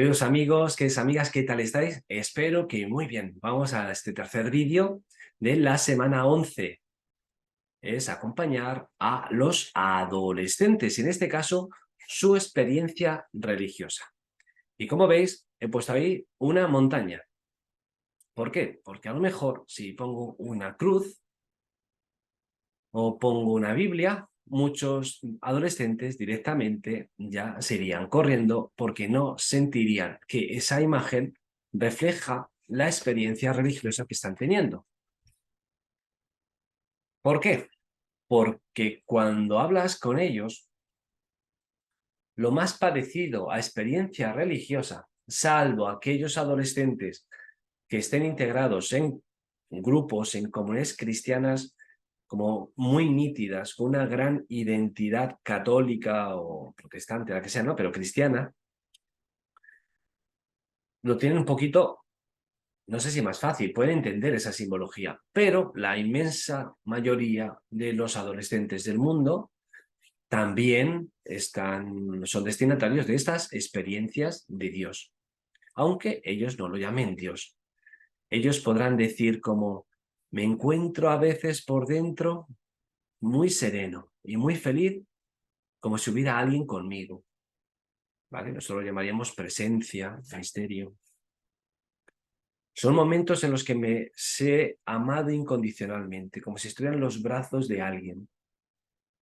Queridos amigos, queridas amigas, ¿qué tal estáis? Espero que muy bien. Vamos a este tercer vídeo de la semana 11. Es acompañar a los adolescentes, y en este caso, su experiencia religiosa. Y como veis, he puesto ahí una montaña. ¿Por qué? Porque a lo mejor si pongo una cruz o pongo una Biblia, muchos adolescentes directamente ya se irían corriendo porque no sentirían que esa imagen refleja la experiencia religiosa que están teniendo. ¿Por qué? Porque cuando hablas con ellos, lo más parecido a experiencia religiosa, salvo aquellos adolescentes que estén integrados en grupos, en comunidades cristianas como muy nítidas, con una gran identidad católica o protestante, la que sea, ¿no? Pero cristiana, lo tienen un poquito, no sé si más fácil, pueden entender esa simbología, pero la inmensa mayoría de los adolescentes del mundo también son destinatarios de estas experiencias de Dios, aunque ellos no lo llamen Dios. Ellos podrán decir como, me encuentro a veces por dentro muy sereno y muy feliz, como si hubiera alguien conmigo, ¿vale? Nosotros lo llamaríamos presencia, misterio. Son momentos en los que me sé amado incondicionalmente, como si estuviera en los brazos de alguien.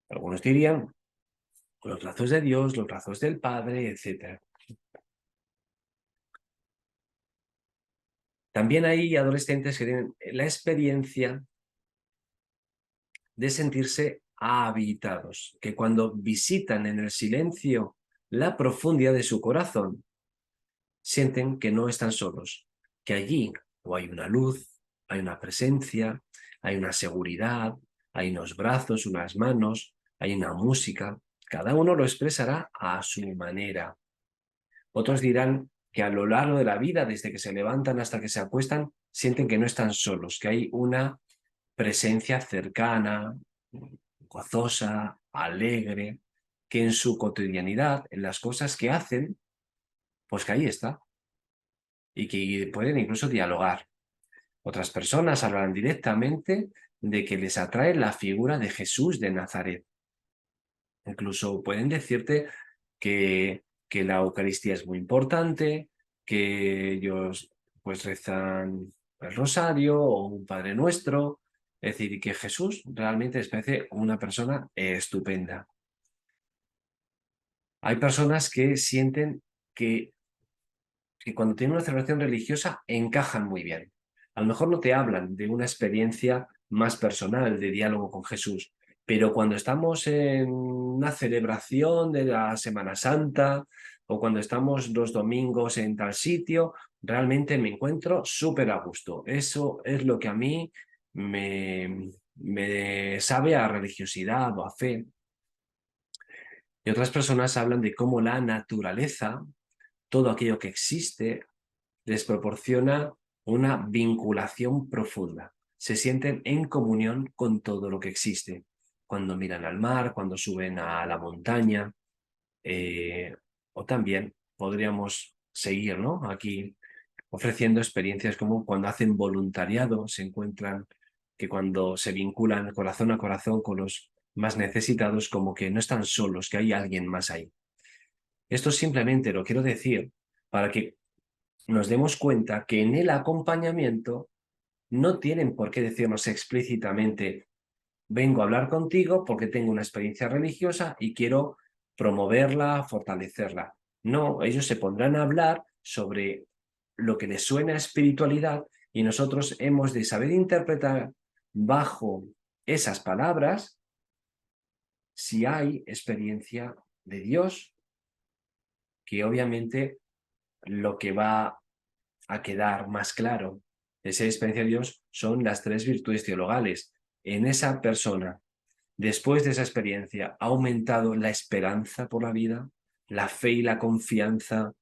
Algunos dirían los brazos de Dios, los brazos del Padre, etc. También hay adolescentes que tienen la experiencia de sentirse habitados, que cuando visitan en el silencio la profundidad de su corazón, sienten que no están solos, que allí o hay una luz, hay una presencia, hay una seguridad, hay unos brazos, unas manos, hay una música. Cada uno lo expresará a su manera. Otros dirán que a lo largo de la vida, desde que se levantan hasta que se acuestan, sienten que no están solos, que hay una presencia cercana, gozosa, alegre, que en su cotidianidad, en las cosas que hacen, pues que ahí está, y que pueden incluso dialogar. Otras personas hablan directamente de que les atrae la figura de Jesús de Nazaret. Incluso pueden decirte que la Eucaristía es muy importante, que ellos pues rezan el rosario o un Padre Nuestro, es decir, que Jesús realmente les parece una persona estupenda. Hay personas que sienten que cuando tienen una celebración religiosa encajan muy bien. A lo mejor no te hablan de una experiencia más personal de diálogo con Jesús, pero cuando estamos en una celebración de la Semana Santa o cuando estamos los domingos en tal sitio, realmente me encuentro súper a gusto. Eso es lo que a mí me sabe a religiosidad o a fe. Y otras personas hablan de cómo la naturaleza, todo aquello que existe, les proporciona una vinculación profunda. Se sienten en comunión con todo lo que existe. Cuando miran al mar, cuando suben a la montaña, o también podríamos seguir, ¿no? Aquí ofreciendo experiencias como cuando hacen voluntariado, se encuentran que cuando se vinculan corazón a corazón con los más necesitados, como que no están solos, que hay alguien más ahí. Esto simplemente lo quiero decir para que nos demos cuenta que en el acompañamiento no tienen por qué decirnos explícitamente, vengo a hablar contigo porque tengo una experiencia religiosa y quiero promoverla, fortalecerla. No, ellos se pondrán a hablar sobre lo que les suena a espiritualidad y nosotros hemos de saber interpretar bajo esas palabras si hay experiencia de Dios, que obviamente lo que va a quedar más claro de esa experiencia de Dios son las tres virtudes teologales. En esa persona, después de esa experiencia, ha aumentado la esperanza por la vida, la fe y la confianza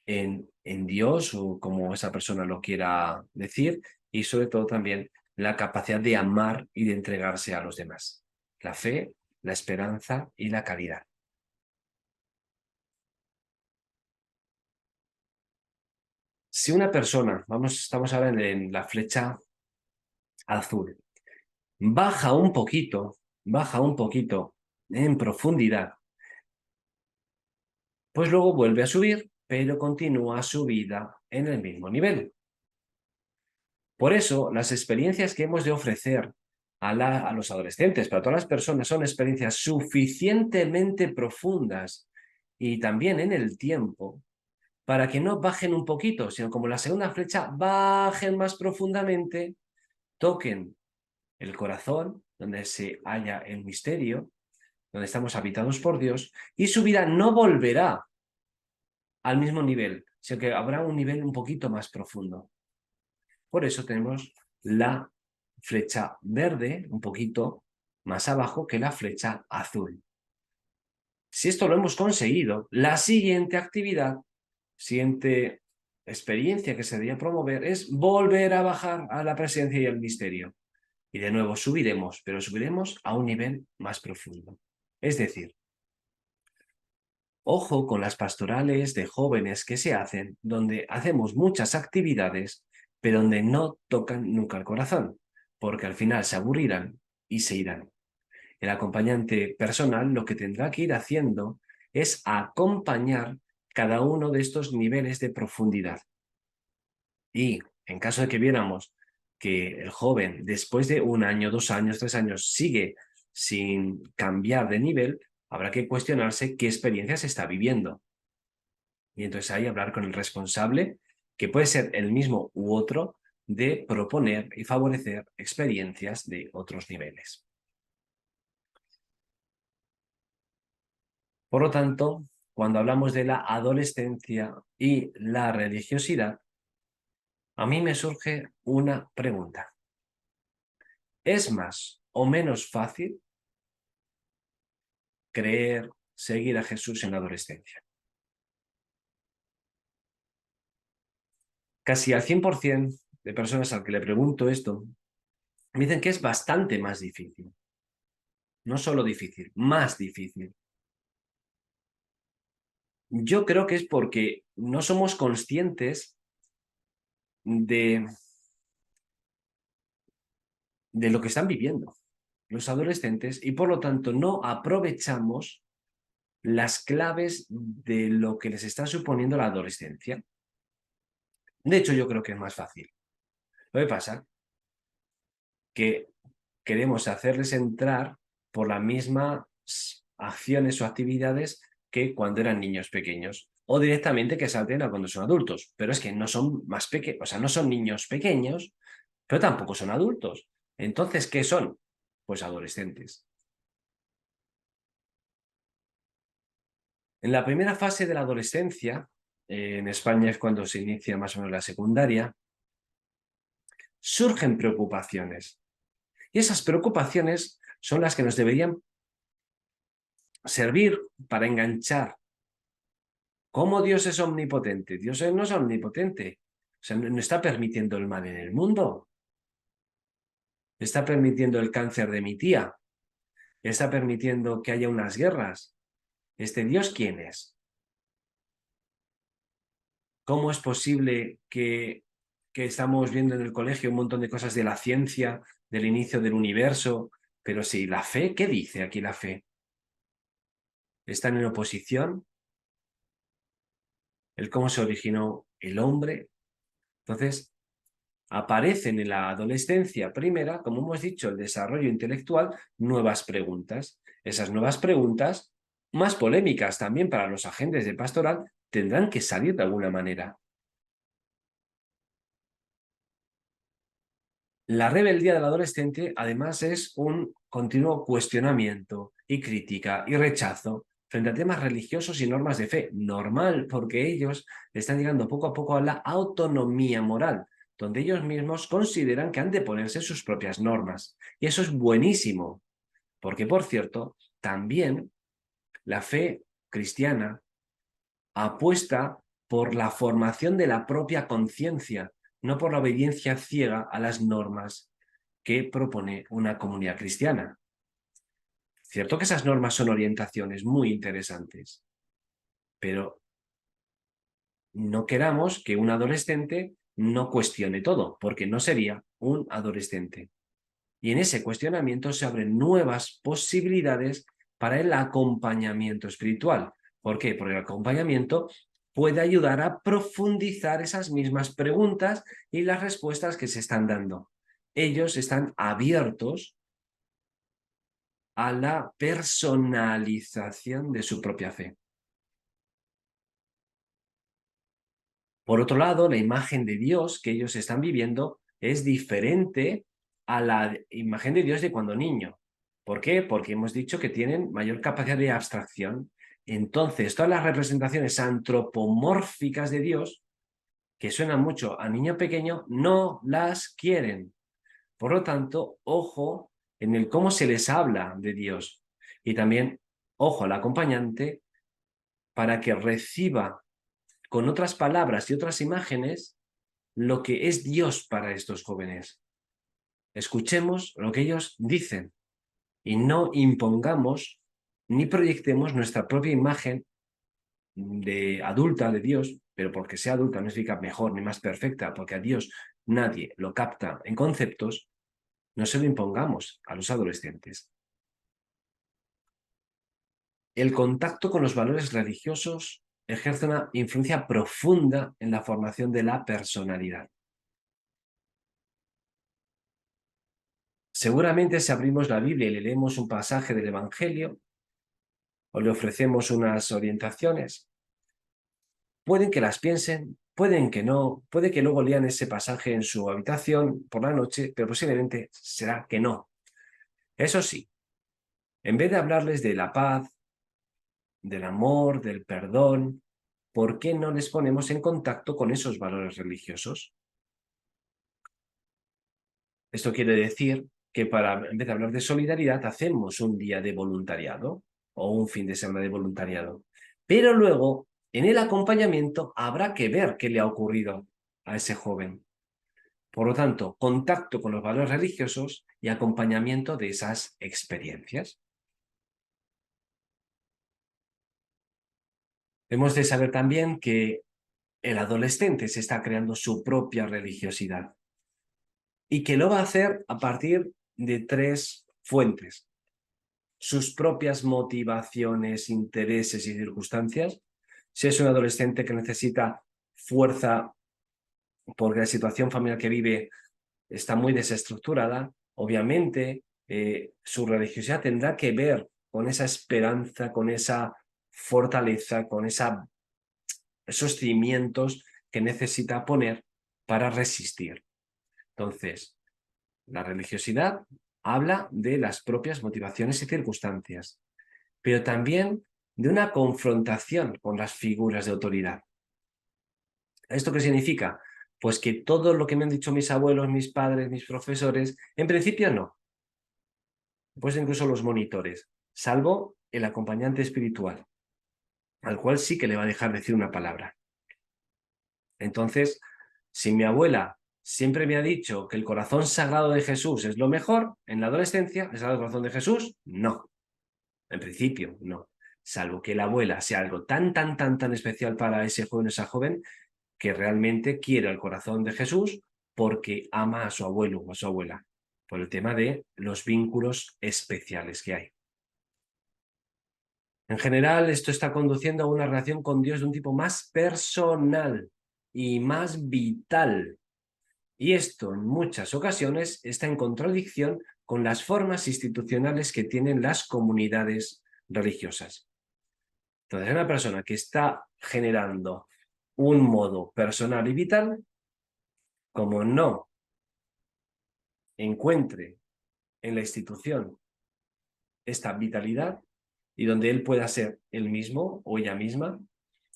en Dios, o como esa persona lo quiera decir, y sobre todo también la capacidad de amar y de entregarse a los demás. La fe, la esperanza y la caridad. Si una persona, estamos ahora en la flecha azul, baja un poquito en profundidad, pues luego vuelve a subir, pero continúa su vida en el mismo nivel. Por eso, las experiencias que hemos de ofrecer a los adolescentes, para todas las personas, son experiencias suficientemente profundas y también en el tiempo, para que no bajen un poquito, sino como la segunda flecha, bajen más profundamente, toquen el corazón, donde se halla el misterio, donde estamos habitados por Dios, y su vida no volverá al mismo nivel, sino que habrá un nivel un poquito más profundo. Por eso tenemos la flecha verde un poquito más abajo que la flecha azul. Si esto lo hemos conseguido, la siguiente actividad, siguiente experiencia que se debería promover es volver a bajar a la presencia y el misterio. Y de nuevo subiremos, pero subiremos a un nivel más profundo. Es decir, ojo con las pastorales de jóvenes que se hacen, donde hacemos muchas actividades, pero donde no tocan nunca el corazón, porque al final se aburrirán y se irán. El acompañante personal lo que tendrá que ir haciendo es acompañar cada uno de estos niveles de profundidad. Y en caso de que viéramos que el joven, después de 1 año, 2 años, 3 años, sigue sin cambiar de nivel, habrá que cuestionarse qué experiencias está viviendo. Y entonces ahí hablar con el responsable, que puede ser el mismo u otro, de proponer y favorecer experiencias de otros niveles. Por lo tanto, cuando hablamos de la adolescencia y la religiosidad, a mí me surge una pregunta. ¿Es más o menos fácil creer, seguir a Jesús en la adolescencia? Casi al 100% de personas al que le pregunto esto, me dicen que es bastante más difícil. No solo difícil, más difícil. Yo creo que es porque no somos conscientes de, de lo que están viviendo los adolescentes y por lo tanto no aprovechamos las claves de lo que les está suponiendo la adolescencia. De hecho, yo creo que es más fácil. Lo que pasa que queremos hacerles entrar por las mismas acciones o actividades que cuando eran niños pequeños. O directamente que salten a cuando son adultos. Pero es que no son más pequeños, o sea, no son niños pequeños, pero tampoco son adultos. Entonces, ¿qué son? Pues adolescentes. En la primera fase de la adolescencia, en España es cuando se inicia más o menos la secundaria, surgen preocupaciones. Y esas preocupaciones son las que nos deberían servir para enganchar. ¿Cómo Dios es omnipotente? Dios no es omnipotente. O sea, no está permitiendo el mal en el mundo. Está permitiendo el cáncer de mi tía. Está permitiendo que haya unas guerras. ¿Este Dios quién es? ¿Cómo es posible que estamos viendo en el colegio un montón de cosas de la ciencia, del inicio del universo? Pero si la fe, ¿qué dice aquí la fe? ¿Están en oposición? ¿El cómo se originó el hombre? Entonces, aparecen en la adolescencia primera, como hemos dicho, el desarrollo intelectual, nuevas preguntas. Esas nuevas preguntas, más polémicas también para los agentes de pastoral, tendrán que salir de alguna manera. La rebeldía del adolescente, además, es un continuo cuestionamiento y crítica y rechazo frente a temas religiosos y normas de fe. Normal, porque ellos están llegando poco a poco a la autonomía moral, donde ellos mismos consideran que han de ponerse sus propias normas. Y eso es buenísimo, porque, por cierto, también la fe cristiana apuesta por la formación de la propia conciencia, no por la obediencia ciega a las normas que propone una comunidad cristiana. Cierto que esas normas son orientaciones muy interesantes, pero no queramos que un adolescente no cuestione todo, porque no sería un adolescente. Y en ese cuestionamiento se abren nuevas posibilidades para el acompañamiento espiritual. ¿Por qué? Porque el acompañamiento puede ayudar a profundizar esas mismas preguntas y las respuestas que se están dando. Ellos están abiertos a la personalización de su propia fe. Por otro lado, la imagen de Dios que ellos están viviendo es diferente a la imagen de Dios de cuando niño. ¿Por qué? Porque hemos dicho que tienen mayor capacidad de abstracción. Entonces, todas las representaciones antropomórficas de Dios, que suenan mucho a niño pequeño, no las quieren. Por lo tanto, ojo en el cómo se les habla de Dios. Y también, ojo al acompañante para que reciba con otras palabras y otras imágenes lo que es Dios para estos jóvenes. Escuchemos lo que ellos dicen y no impongamos ni proyectemos nuestra propia imagen de adulta de Dios, pero porque sea adulta no significa mejor ni más perfecta, porque a Dios nadie lo capta en conceptos, no se lo impongamos a los adolescentes. El contacto con los valores religiosos ejerce una influencia profunda en la formación de la personalidad. Seguramente si abrimos la Biblia y le leemos un pasaje del Evangelio o le ofrecemos unas orientaciones, pueden que las piensen, pueden que no, puede que luego lean ese pasaje en su habitación por la noche, pero posiblemente será que no. Eso sí, en vez de hablarles de la paz, del amor, del perdón, ¿por qué no les ponemos en contacto con esos valores religiosos? Esto quiere decir que en vez de hablar de solidaridad, hacemos un día de voluntariado o un fin de semana de voluntariado. Pero luego, en el acompañamiento, habrá que ver qué le ha ocurrido a ese joven. Por lo tanto, contacto con los valores religiosos y acompañamiento de esas experiencias. Hemos de saber también que el adolescente se está creando su propia religiosidad y que lo va a hacer a partir de 3 fuentes: sus propias motivaciones, intereses y circunstancias. Si es un adolescente que necesita fuerza porque la situación familiar que vive está muy desestructurada, obviamente su religiosidad tendrá que ver con esa esperanza, con esa fortaleza, con esos cimientos que necesita poner para resistir. Entonces, la religiosidad habla de las propias motivaciones y circunstancias, pero también de una confrontación con las figuras de autoridad. ¿Esto qué significa? Pues que todo lo que me han dicho mis abuelos, mis padres, mis profesores, en principio no. Pues incluso los monitores, salvo el acompañante espiritual, al cual sí que le va a dejar decir una palabra. Entonces, si mi abuela siempre me ha dicho que el corazón sagrado de Jesús es lo mejor, en la adolescencia, ¿es el corazón de Jesús? No. En principio, no. Salvo que la abuela sea algo tan especial para ese joven o esa joven que realmente quiere el corazón de Jesús porque ama a su abuelo o a su abuela, por el tema de los vínculos especiales que hay. En general, esto está conduciendo a una relación con Dios de un tipo más personal y más vital. Y esto, en muchas ocasiones, está en contradicción con las formas institucionales que tienen las comunidades religiosas. Entonces, una persona que está generando un modo personal y vital, como no encuentre en la institución esta vitalidad y donde él pueda ser él mismo o ella misma,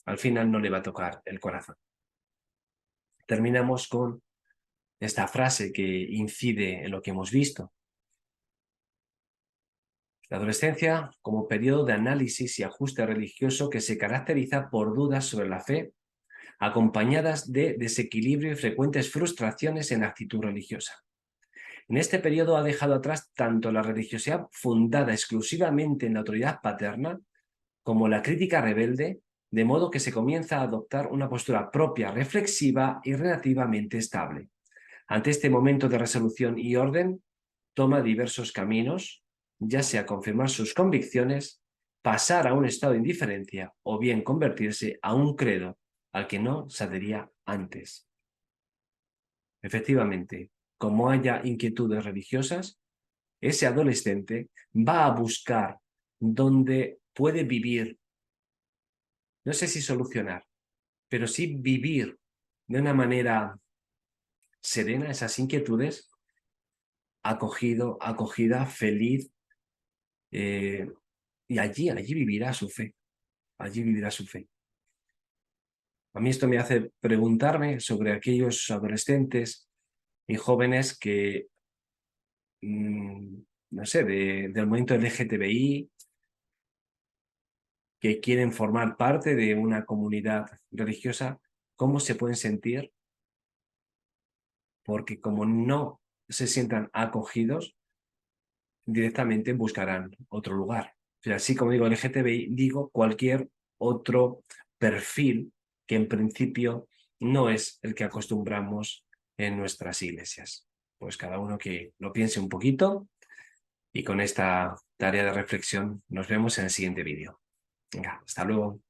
al final no le va a tocar el corazón. Terminamos con esta frase que incide en lo que hemos visto. La adolescencia como periodo de análisis y ajuste religioso que se caracteriza por dudas sobre la fe, acompañadas de desequilibrio y frecuentes frustraciones en la actitud religiosa. En este periodo ha dejado atrás tanto la religiosidad fundada exclusivamente en la autoridad paterna, como la crítica rebelde, de modo que se comienza a adoptar una postura propia, reflexiva y relativamente estable. Ante este momento de resolución y orden, toma diversos caminos, ya sea confirmar sus convicciones, pasar a un estado de indiferencia o bien convertirse a un credo al que no se adhería antes. Efectivamente, como haya inquietudes religiosas, ese adolescente va a buscar donde puede vivir, no sé si solucionar, pero sí vivir de una manera serena esas inquietudes, acogido, acogida, feliz, y allí vivirá su fe, allí vivirá su fe. A mí esto me hace preguntarme sobre aquellos adolescentes y jóvenes que, no sé, del movimiento LGTBI, que quieren formar parte de una comunidad religiosa, ¿cómo se pueden sentir? Porque como no se sientan acogidos, directamente buscarán otro lugar. O sea, así como digo LGTBI, digo cualquier otro perfil que en principio no es el que acostumbramos en nuestras iglesias. Pues cada uno que lo piense un poquito y con esta tarea de reflexión nos vemos en el siguiente vídeo. Venga, hasta luego.